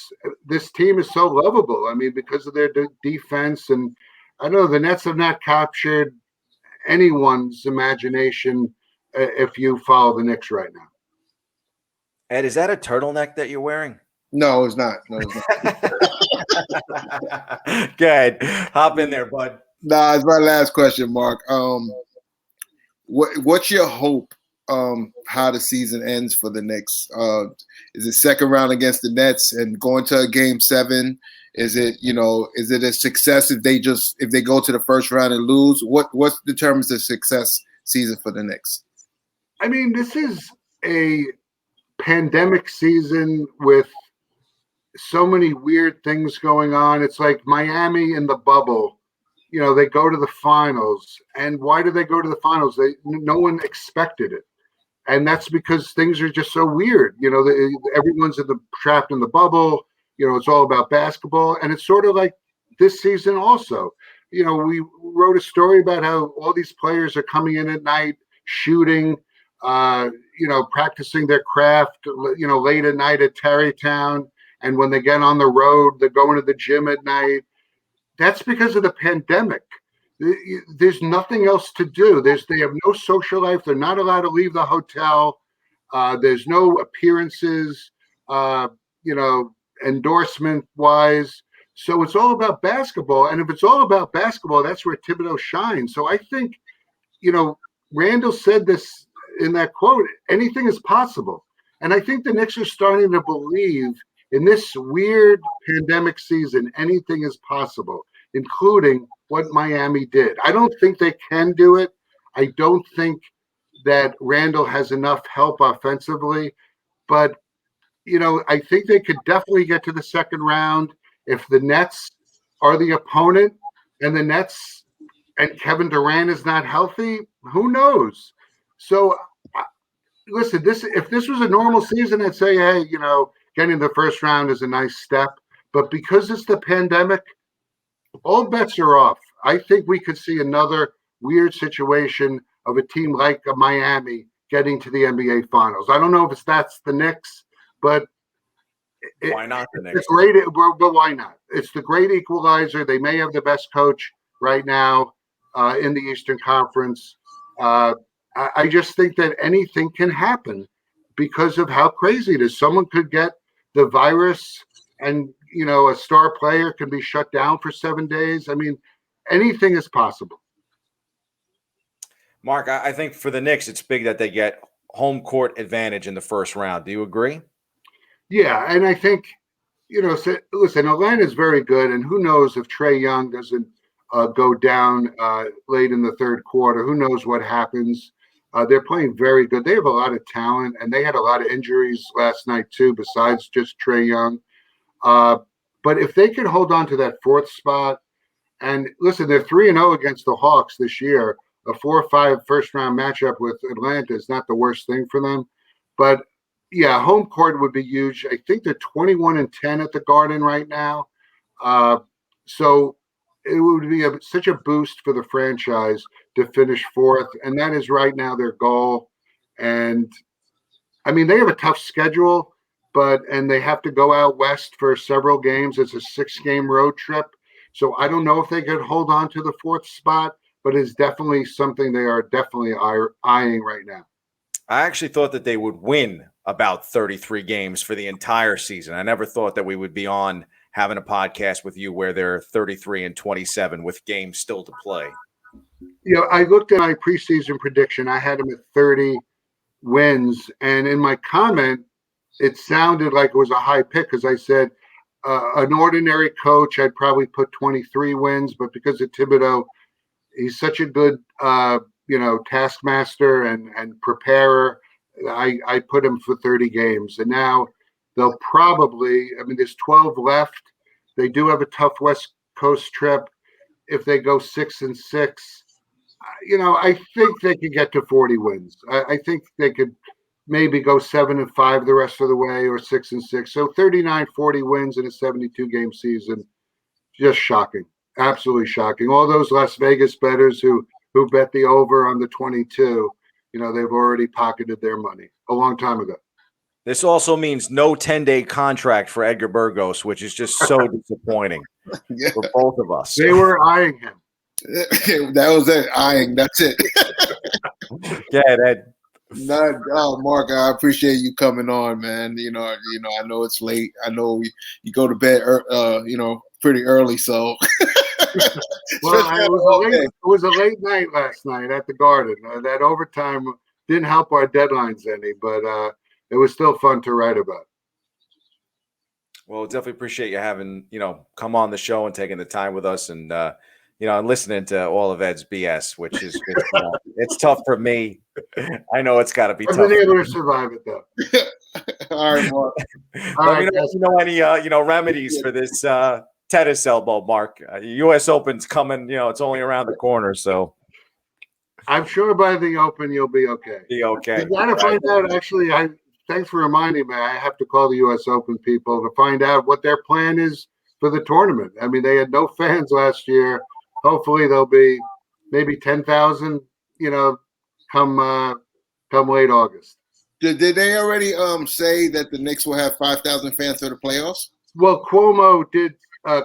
this team is so lovable. I mean, because of their defense, and I know the Nets have not captured anyone's imagination if you follow the Knicks right now. Ed, is that a turtleneck that you're wearing? No, it's not. No, it's not. Good. Hop in there, bud. Nah, it's my last question, Mark. What's your hope how the season ends for the Knicks? Is it second round against the Nets and going to a game 7? Is it a success if they go to the first round and lose? What determines the success season for the Knicks? I mean, this is a pandemic season with so many weird things going on. It's like Miami in the bubble. They go to the finals. And why do they go to the finals? No one expected it. And that's because things are just so weird. Everyone's trapped in the bubble. It's all about basketball. And it's sort of like this season also. We wrote a story about how all these players are coming in at night, shooting, practicing their craft, late at night at Tarrytown. And when they get on the road, they're going to the gym at night. That's because of the pandemic. There's nothing else to do. They have no social life. They're not allowed to leave the hotel. There's no appearances, endorsement wise. So it's all about basketball. And if it's all about basketball, that's where Thibodeau shines. So I think, Randle said this in that quote, anything is possible. And I think the Knicks are starting to believe in this weird pandemic season, anything is possible, including what Miami did. I don't think they can do it. I don't think that Randle has enough help offensively, but I think they could definitely get to the second round if the Nets are the opponent, and the Nets and Kevin Durant is not healthy. Who knows? So, listen, if this was a normal season, I'd say, hey, getting the first round is a nice step. But because it's the pandemic, all bets are off. I think we could see another weird situation of a team like Miami getting to the NBA Finals. I don't know if that's the Knicks, but why not the Knicks? It's great, but why not? It's the great equalizer. They may have the best coach right now in the Eastern Conference. I just think that anything can happen because of how crazy it is. Someone could get the virus, and a star player can be shut down for 7 days. I mean, anything is possible. Mark, I think for the Knicks, it's big that they get home court advantage in the first round. Do you agree? Yeah, and I think, listen, Atlanta's very good, and who knows if Trae Young doesn't go down late in the third quarter. Who knows what happens? They're playing very good. They have a lot of talent, and they had a lot of injuries last night too, besides just Trae Young. But if they can hold on to that fourth spot, and listen, they're 3-0 against the Hawks this year. A 4-5 first-round matchup with Atlanta is not the worst thing for them. But, yeah, home court would be huge. I think they're 21-10 at the Garden right now. So it would be such a boost for the franchise to finish fourth, and that is right now their goal. And, I mean, they have a tough schedule, and they have to go out west for several games. It's a 6-game road trip. So I don't know if they could hold on to the fourth spot, but it's definitely something they are definitely eyeing right now. I actually thought that they would win about 33 games for the entire season. I never thought that we would be on having a podcast with you where they're 33-27 with games still to play. I looked at my preseason prediction. I had them at 30 wins. And in my comment, it sounded like it was a high pick because I said an ordinary coach, I'd probably put 23 wins. But because of Thibodeau, he's such a good, taskmaster and preparer. I put him for 30 games. And now they'll probably, there's 12 left. They do have a tough West Coast trip. If they go 6-6, I think they could get to 40 wins. I think they could maybe go 7-5 the rest of the way or 6-6. So 39, 40 wins in a 72-game season. Just shocking. Absolutely shocking. All those Las Vegas bettors who bet the over on the 22, they've already pocketed their money a long time ago. This also means no 10-day contract for Edgar Burgos, which is just so disappointing for both of us. They were eyeing him. That was it. Eyeing. That's it. Yeah, Ed. Mark, I appreciate you coming on, man. I know it's late. I know you go to bed, pretty early. So, well, it was a late night last night at the Garden. That overtime didn't help our deadlines any, but it was still fun to write about. Well, definitely appreciate you having come on the show and taking the time with us, and and listening to all of Ed's BS, which is it's tough for me. I know it's got to be tough. I've been able to survive it though. All right, Mark. Let me know if you know any remedies for this tennis elbow, Mark. U.S. Open's coming. It's only around the corner, so I'm sure by the Open you'll be okay. Be okay. You got to find out. Actually, thanks for reminding me. I have to call the U.S. Open people to find out what their plan is for the tournament. They had no fans last year. Hopefully there'll be maybe 10,000, come late August. Did they already say that the Knicks will have 5,000 fans for the playoffs? Well, Cuomo did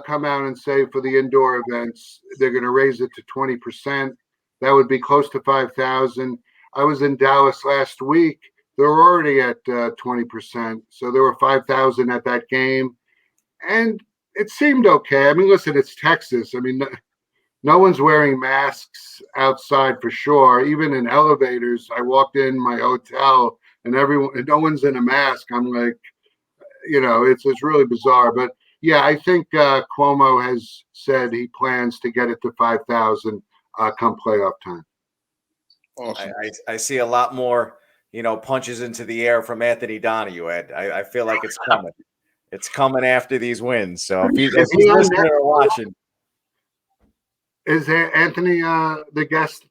come out and say for the indoor events, they're going to raise it to 20%. That would be close to 5,000. I was in Dallas last week. They were already at 20%. So there were 5,000 at that game. And it seemed okay. Listen, it's Texas. No one's wearing masks outside for sure. Even in elevators, I walked in my hotel and no one's in a mask. I'm like, it's really bizarre. But yeah, I think Cuomo has said he plans to get it to 5,000 come playoff time. Awesome. I see a lot more, punches into the air from Anthony Donahue, Ed. I feel like it's coming. It's coming after these wins. So if he's listening or watching. Is Anthony the guest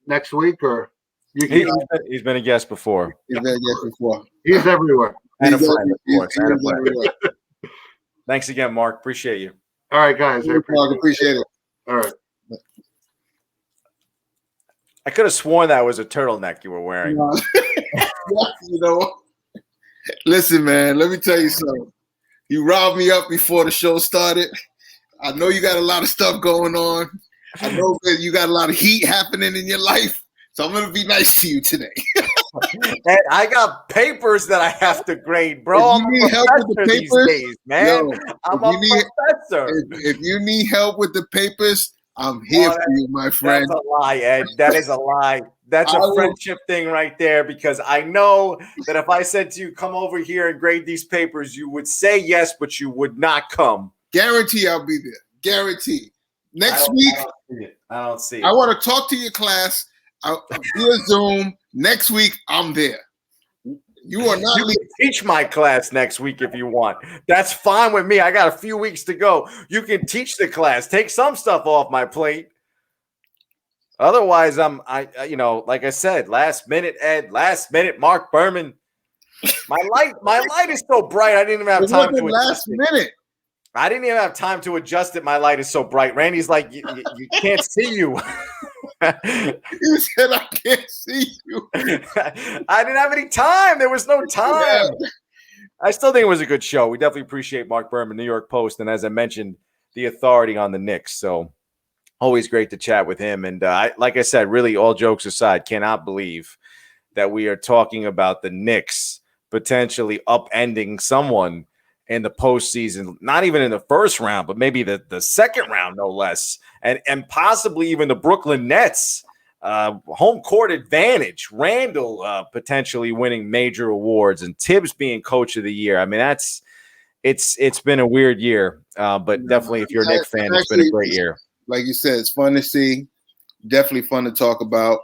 next week, or he's been a guest before? He's been a guest before. He's everywhere. And a friend, of course. And a friend. Thanks again, Mark. Appreciate you. All right, guys. I appreciate it. All right. I could have sworn that was a turtleneck you were wearing. You know, listen, man, let me tell you something. You robbed me up before the show started. I know you got a lot of stuff going on. I know that you got a lot of heat happening in your life. So I'm going to be nice to you today. And I got papers that I have to grade, bro. If you need help with the papers, days, man. I'm a professor. If you need help with the papers, I'm here for you, my friend. That's a lie, Ed. That is a lie. That's a friendship thing right there, because I know that if I said to you, come over here and grade these papers, you would say yes, but you would not come. Guarantee I'll be there. Guarantee. Next week, I don't see it. I want to talk to your class via Zoom. Next week, I'm there. You are not. You can teach my class next week if you want. That's fine with me. I got a few weeks to go. You can teach the class. Take some stuff off my plate. Otherwise, like I said, last minute Ed, last minute Marc Berman. My light is so bright. I didn't even have time to last minute. I didn't even have time to adjust it. My light is so bright. Randy's like, you can't see you. You said I can't see you. I didn't have any time. There was no time. Yeah. I still think it was a good show. We definitely appreciate Marc Berman, New York Post, and as I mentioned, the authority on the Knicks. So always great to chat with him. And like I said, really, all jokes aside, cannot believe that we are talking about the Knicks potentially upending someone in the postseason, not even in the first round, but maybe the second round, no less, and possibly even the Brooklyn Nets. Home court advantage, Randle potentially winning major awards, and Thibs being coach of the year. I mean, it's been a weird year, but definitely if you're a Knicks fan, it's been a great year. Like you said, it's fun to see, definitely fun to talk about,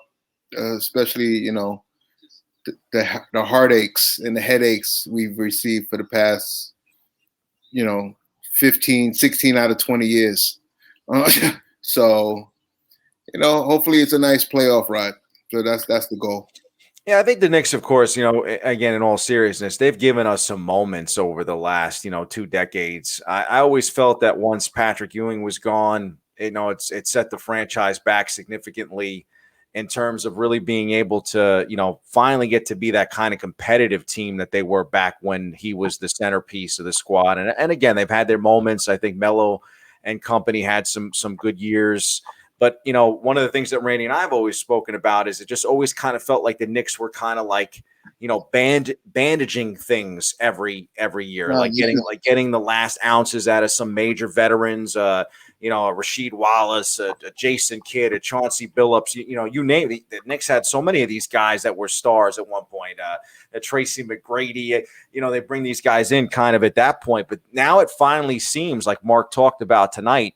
especially, the heartaches and the headaches we've received for the past 16 out of 20 years. So, hopefully it's a nice playoff ride. So that's the goal. Yeah, I think the Knicks, of course, again, in all seriousness, they've given us some moments over the last, 2 decades. I always felt that once Patrick Ewing was gone, it set the franchise back significantly in terms of really being able to, finally get to be that kind of competitive team that they were back when he was the centerpiece of the squad. And again, they've had their moments. I think Melo and company had some good years. But, one of the things that Randy and I have always spoken about is it just always kind of felt like the Knicks were kind of like, bandaging things every year, getting the last ounces out of some major veterans, a Rasheed Wallace, a Jason Kidd, a Chauncey Billups, you name it. The Knicks had so many of these guys that were stars at one point, a Tracy McGrady, they bring these guys in kind of at that point. But now it finally seems like Mark talked about tonight,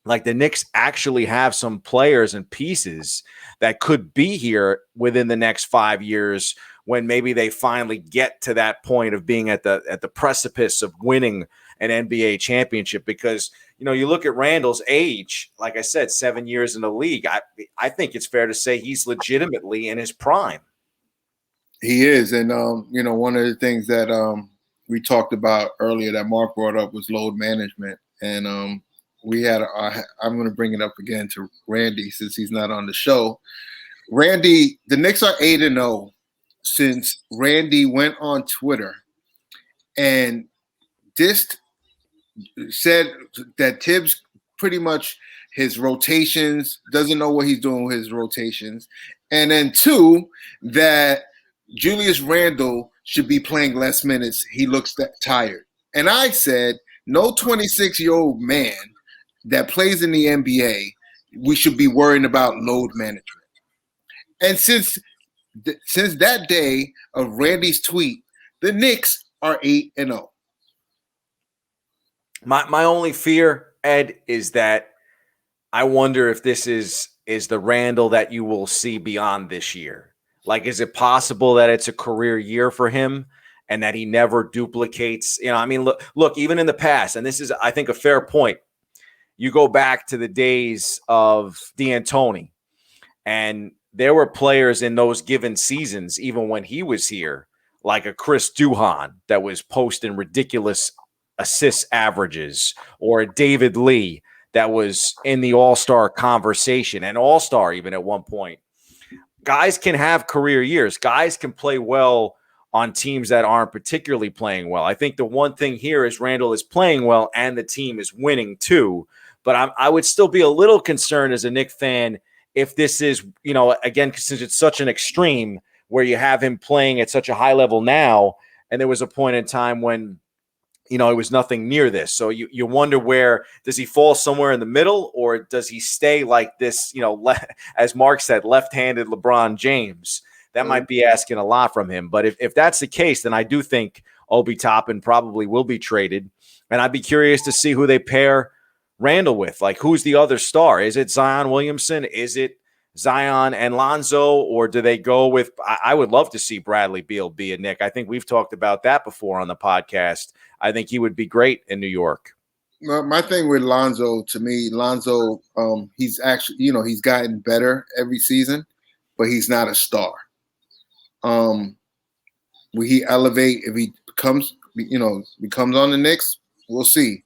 like the Knicks actually have some players and pieces that could be here within the next 5 years when maybe they finally get to that point of being at the precipice of winning an NBA championship. Because, you look at Randle's age, like I said, 7 years in the league. I think it's fair to say he's legitimately in his prime. He is. And, one of the things that we talked about earlier that Mark brought up was load management. And, we had I'm going to bring it up again to Randy since he's not on the show. Randy, the Knicks are 8-0 since Randy went on Twitter and said that Thibs pretty much his rotations, doesn't know what he's doing with his rotations. And then 2, that Julius Randle should be playing less minutes. He looks tired. And I said, no 26-year-old man that plays in the NBA, we should be worrying about load management. And since that day of Randy's tweet, the Knicks are 8-0. My only fear, Ed, is that I wonder if this is the Randle that you will see beyond this year. Like, is it possible that it's a career year for him and that he never duplicates? Look, even in the past, and this is, I think, a fair point. You go back to the days of D'Antoni, and there were players in those given seasons, even when he was here, like a Chris Duhon that was posting ridiculous assist averages, or a David Lee that was in the all-star conversation, and all-star even at one point. guys can have career years. Guys can play well on teams that aren't particularly playing well. I think the one thing here is Randle is playing well and the team is winning too. But I would still be a little concerned as a Knicks fan if this is, again, since it's such an extreme where you have him playing at such a high level now, and there was a point in time when, it was nothing near this. So you wonder, where does he fall somewhere in the middle, or does he stay like this, as Mark said, left-handed LeBron James? That might be asking a lot from him. But if that's the case, then I do think Obi Toppin probably will be traded. And I'd be curious to see who they pair Randle with. Like, who's the other star? Is it Zion Williamson? Is it Zion and Lonzo? Or do they go with – I would love to see Bradley Beal be a Knick. I think we've talked about that before on the podcast. I think he would be great in New York. My thing with Lonzo, to me, he's actually, he's gotten better every season, but he's not a star. Will he elevate if he becomes on the Knicks? We'll see.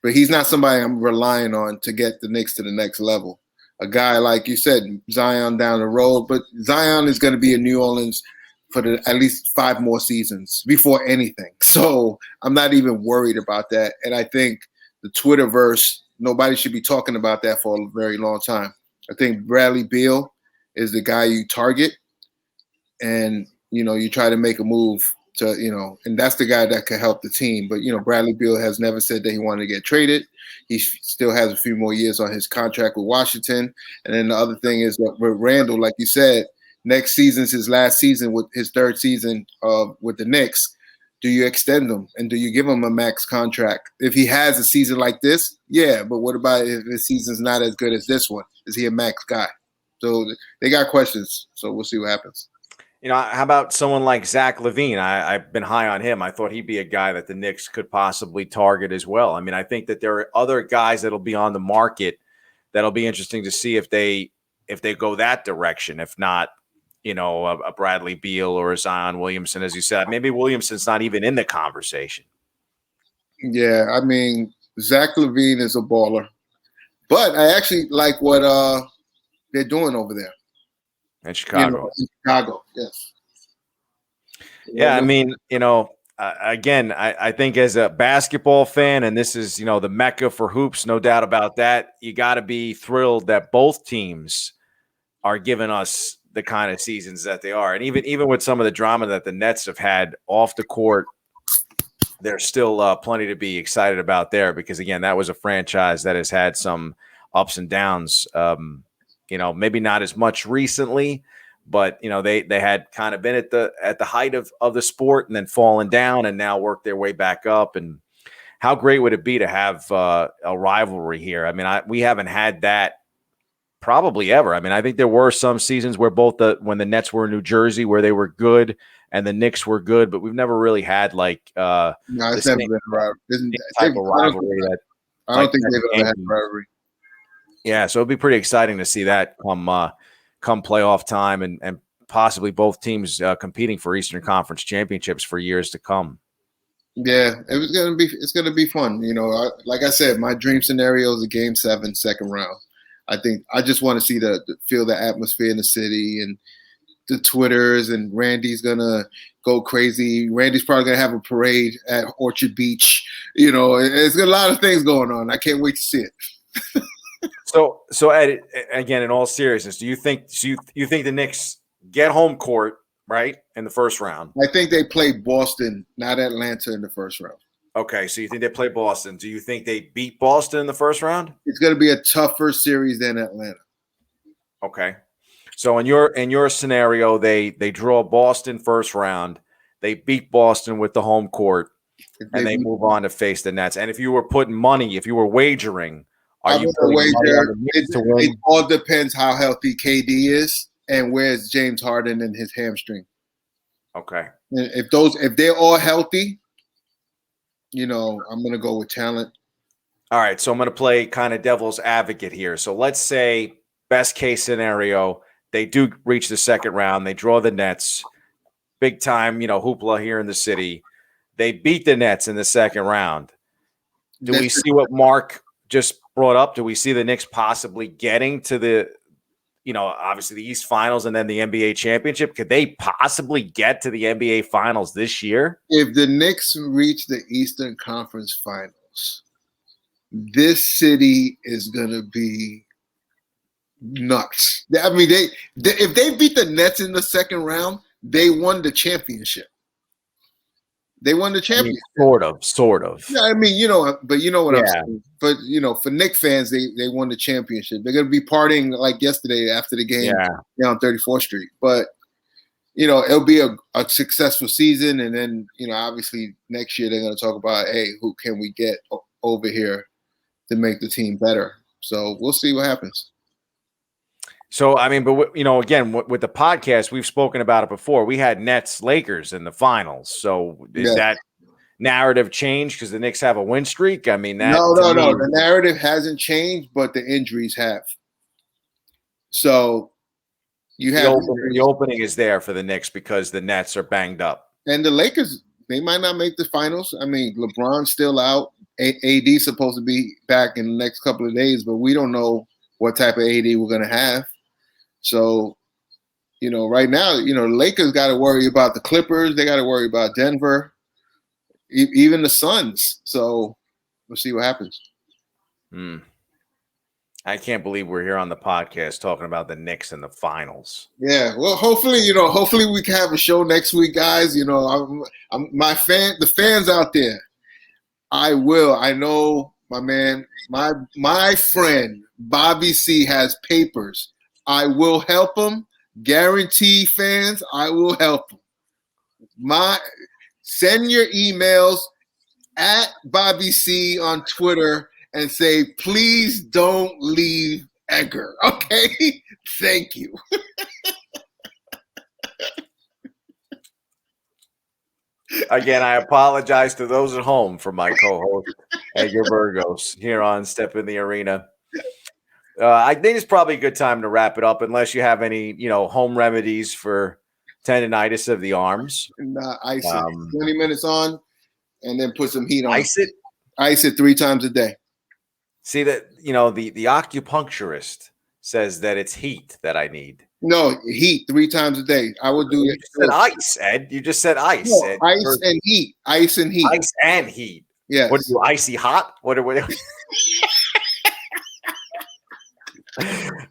But he's not somebody I'm relying on to get the Knicks to the next level. A guy, like you said, Zion down the road, but Zion is going to be in New Orleans for at least 5 more seasons before anything. So I'm not even worried about that. And I think the Twitterverse, nobody should be talking about that for a very long time. I think Bradley Beal is the guy you target, and you try to make a move to, and that's the guy that could help the team. But Bradley Beal has never said that he wanted to get traded. He still has a few more years on his contract with Washington. And then the other thing is that with Randle, like you said, next season's his last season, with his 3rd season with the Knicks. Do you extend him, and do you give him a max contract? If he has a season like this, yeah. But what about if his season's not as good as this one? Is he a max guy? So they got questions. So we'll see what happens. How about someone like Zach LaVine? I've been high on him. I thought he'd be a guy that the Knicks could possibly target as well. I mean, I think that there are other guys that'll be on the market that'll be interesting to see if they go that direction. If not, a Bradley Beal or a Zion Williamson, as you said. Maybe Williamson's not even in the conversation. Yeah, I mean, Zach LaVine is a baller. But I actually like what they're doing over there. In Chicago. In Chicago, yes. Yeah, I mean, again, I think as a basketball fan, and this is, the mecca for hoops, no doubt about that, you got to be thrilled that both teams are giving us the kind of seasons that they are. And even with some of the drama that the Nets have had off the court, there's still plenty to be excited about there, because, again, that was a franchise that has had some ups and downs, maybe not as much recently, but, they had kind of been at the height of the sport and then fallen down and now worked their way back up. And how great would it be to have a rivalry here? I mean, we haven't had that probably ever. I mean, I think there were some seasons where when the Nets were in New Jersey, where they were good and the Knicks were good, but we've never really had like no, it's never been a rivalry. Type of rivalry that I don't think they've ever had a rivalry. Yeah, so it'd be pretty exciting to see that come playoff time and possibly both teams competing for Eastern Conference championships for years to come. Yeah, it's gonna be fun. Like I said, my dream scenario is a Game 7 second round. I think I just want to see feel the atmosphere in the city and the Twitters, and Randy's gonna go crazy. Randy's probably gonna have a parade at Orchard Beach. It's got a lot of things going on. I can't wait to see it. So Ed, again, in all seriousness, do you think the Knicks get home court, right, in the first round? I think they play Boston, not Atlanta, in the first round. Okay, so you think they play Boston. Do you think they beat Boston in the first round? It's going to be a tougher series than Atlanta. Okay. So in your scenario, they draw Boston first round, they beat Boston with the home court, and they move on to face the Nets. And if you were putting money, if you were wagering, are you putting money on the Knicks to win? It all depends how healthy KD is and where's James Harden and his hamstring. Okay. If they're all healthy, I'm going to go with talent. All right, so I'm going to play kind of devil's advocate here. So let's say best case scenario, they do reach the second round. They draw the Nets. Big time, hoopla here in the city. They beat the Nets in the second round. Do we see what Mark just brought up? Do we see the Knicks possibly getting to obviously the East Finals and then the NBA championship. Could they possibly get to the NBA Finals this year? If the Knicks reach the Eastern Conference Finals, this city is gonna be nuts. I mean, if they beat the Nets in the second round, they won the championship. They won the championship. I mean, sort of. Yeah, I mean, but you know what I'm saying. But for Knicks fans, they won the championship. They're gonna be partying like yesterday after the game down 34th Street. But it'll be a successful season, and then obviously next year they're gonna talk about, hey, who can we get over here to make the team better? So we'll see what happens. So, I mean, but, again, with the podcast, we've spoken about it before. We had Nets Lakers in the finals. So is that narrative changed because the Knicks have a win streak? I mean, no. The narrative hasn't changed, but the injuries have. So you have the opening is there for the Knicks because the Nets are banged up. And the Lakers, they might not make the finals. I mean, LeBron's still out. AD's supposed to be back in the next couple of days, but we don't know what type of AD we're going to have. So, right now, the Lakers got to worry about the Clippers. They got to worry about Denver, even the Suns. So we'll see what happens. I can't believe we're here on the podcast talking about the Knicks in the finals. Yeah, well, hopefully we can have a show next week, guys. The fans out there. I know my man, my friend Bobby C has papers. I will help him. Guarantee, fans, I will help him. Send your emails at Bobby C on Twitter and say, please don't leave Edgar. Okay? Thank you. Again, I apologize to those at home for my co-host, Edgar Burgos, here on Step in the Arena. I think it's probably a good time to wrap it up, unless you have any, home remedies for tendonitis of the arms. Ice it. 20 minutes on, and then put some heat on. Ice it? Ice it 3 times a day. See that, the acupuncturist says that it's heat that I need. No, heat 3 times a day. I would do it. You said ice, Ed. You just said ice. No, ice and heat. Ice and heat. Ice and heat. Yes. What are you, icy hot? What?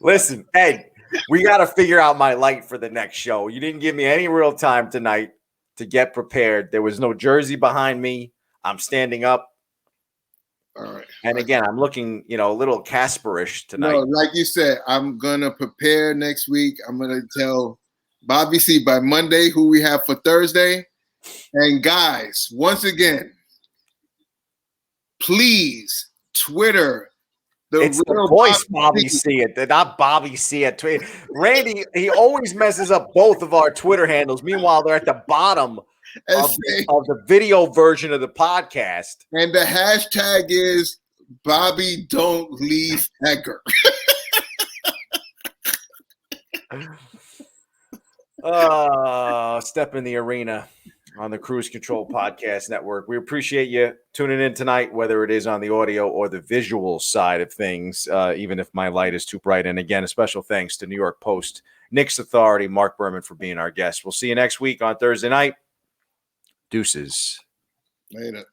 Listen, Ed, we got to figure out my light for the next show. You didn't give me any real time tonight to get prepared. There was no jersey behind me. I'm standing up. All right. And again, I'm looking, a little Casperish tonight. No, like you said, I'm going to prepare next week. I'm going to tell Bobby C by Monday who we have for Thursday. And guys, once again, please Twitter. It's the voice Bobby C. Not Bobby C at Twitter. Randy, he always messes up both of our Twitter handles. Meanwhile, they're at the bottom of the video version of the podcast. And the hashtag is Bobby Don't Leave Edgar. Step in the Arena on the Cruise Control Podcast Network. We appreciate you tuning in tonight, whether it is on the audio or the visual side of things, even if my light is too bright. And again, a special thanks to New York Post Knicks Authority, Marc Berman, for being our guest. We'll see you next week on Thursday night. Deuces. Later.